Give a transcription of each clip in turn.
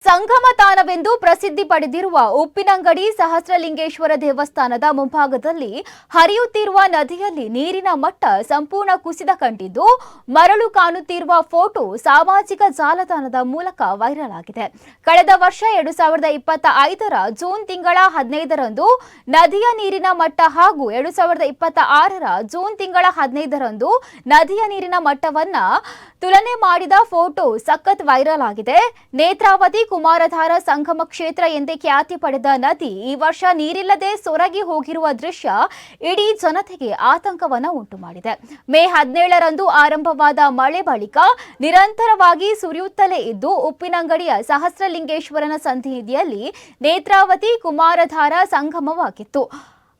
ಸಂಗಮ ತಾಣವೆಂದು ಪ್ರಸಿದ್ಧಿ ಪಡೆದಿರುವ ಉಪ್ಪಿನಂಗಡಿ ಸಹಸ್ರಲಿಂಗೇಶ್ವರ ದೇವಸ್ಥಾನದ ಮುಂಭಾಗದಲ್ಲಿ ಹರಿಯುತ್ತಿರುವ ನದಿಯಲ್ಲಿ ನೀರಿನ ಮಟ್ಟ ಸಂಪೂರ್ಣ ಕುಸಿದ ಕಂಡಿದ್ದು ಮರಳು ಕಾಣುತ್ತಿರುವ ಫೋಟೋ ಸಾಮಾಜಿಕ ಜಾಲತಾಣದ ಮೂಲಕ ವೈರಲ್ ಆಗಿದೆ. ಕಳೆದ ವರ್ಷ 2025ರ ಜೂನ್ ತಿಂಗಳ 15ರಂದು ನದಿಯ ನೀರಿನ ಮಟ್ಟ ಹಾಗೂ 2026ರ ಜೂನ್ ತಿಂಗಳ 15ರಂದು ನದಿಯ ನೀರಿನ ಮಟ್ಟವನ್ನ ತುಲನೆ ಮಾಡಿದ ಫೋಟೋ ಸಖತ್ ವೈರಲ್ ಆಗಿದೆ. ನೇತ್ರಾವತಿ ಕುಮಾರಧಾರ ಸಂಗಮ ಕ್ಷೇತ್ರ ಎಂದೇ ಖ್ಯಾತಿ ಪಡೆದ ನದಿ ಈ ವರ್ಷ ನೀರಿಲ್ಲದೆ ಸೊರಗಿ ಹೋಗಿರುವ ದೃಶ್ಯ ಇಡೀ ಜನತೆಗೆ ಆತಂಕವನ್ನ ಉಂಟು ಮಾಡಿದೆ. ಮೇ 17ರಂದು ಆರಂಭವಾದ ಮಳೆ ಬಳಿಕ ನಿರಂತರವಾಗಿ ಸುರಿಯುತ್ತಲೇ ಇದ್ದು ಉಪ್ಪಿನಂಗಡಿಯ ಸಹಸ್ರಲಿಂಗೇಶ್ವರನ ಸನ್ನಿಧಿಯಲ್ಲಿ ನೇತ್ರಾವತಿ ಕುಮಾರಧಾರ ಸಂಗಮವಾಗಿತ್ತು.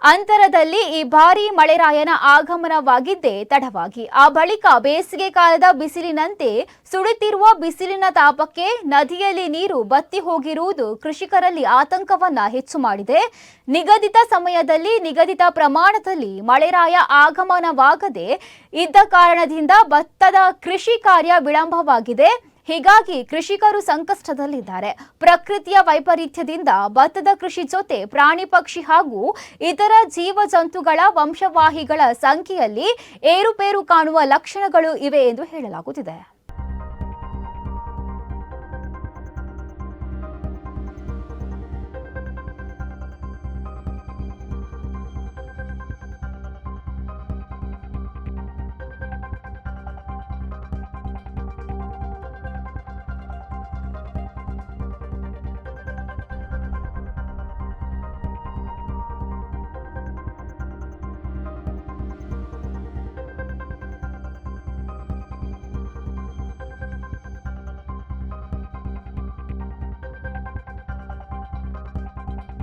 ಅಂತರದಲ್ಲಿ ಈ ಬಾರಿ ಮಳೆರಾಯನ ಆಗಮನವಾಗಿದ್ದೇ ತಡವಾಗಿ ಆ ಬಳಿಕ ಬೇಸಿಗೆ ಕಾಲದ ಬಿಸಿಲಿನಂತೆ ಸುಡುತ್ತಿರುವ ಬಿಸಿಲಿನ ತಾಪಕ್ಕೆ ನದಿಯಲ್ಲಿ ನೀರು ಬತ್ತಿ ಹೋಗಿರುವುದು ಕೃಷಿಕರಲ್ಲಿ ಆತಂಕವನ್ನ ಹೆಚ್ಚು ಮಾಡಿದೆ. ನಿಗದಿತ ಸಮಯದಲ್ಲಿ ನಿಗದಿತ ಪ್ರಮಾಣದಲ್ಲಿ ಮಳೆರಾಯ ಆಗಮನವಾಗದೆ ಇದ್ದ ಕಾರಣದಿಂದ ಭತ್ತದ ಕೃಷಿ ಕಾರ್ಯ ವಿಳಂಬವಾಗಿದೆ. ಹೀಗಾಗಿ ಕೃಷಿಕರು ಸಂಕಷ್ಟದಲ್ಲಿದ್ದಾರೆ. ಪ್ರಕೃತಿಯ ವೈಪರೀತ್ಯದಿಂದ ಭತ್ತದ ಕೃಷಿ ಜೊತೆ ಪ್ರಾಣಿ ಪಕ್ಷಿ ಹಾಗೂ ಇತರ ಜೀವ ಜಂತುಗಳ ವಂಶವಾಹಿಗಳ ಸಂಖ್ಯೆಯಲ್ಲಿ ಏರುಪೇರು ಕಾಣುವ ಲಕ್ಷಣಗಳು ಇವೆ ಎಂದು ಹೇಳಲಾಗುತ್ತಿದೆ.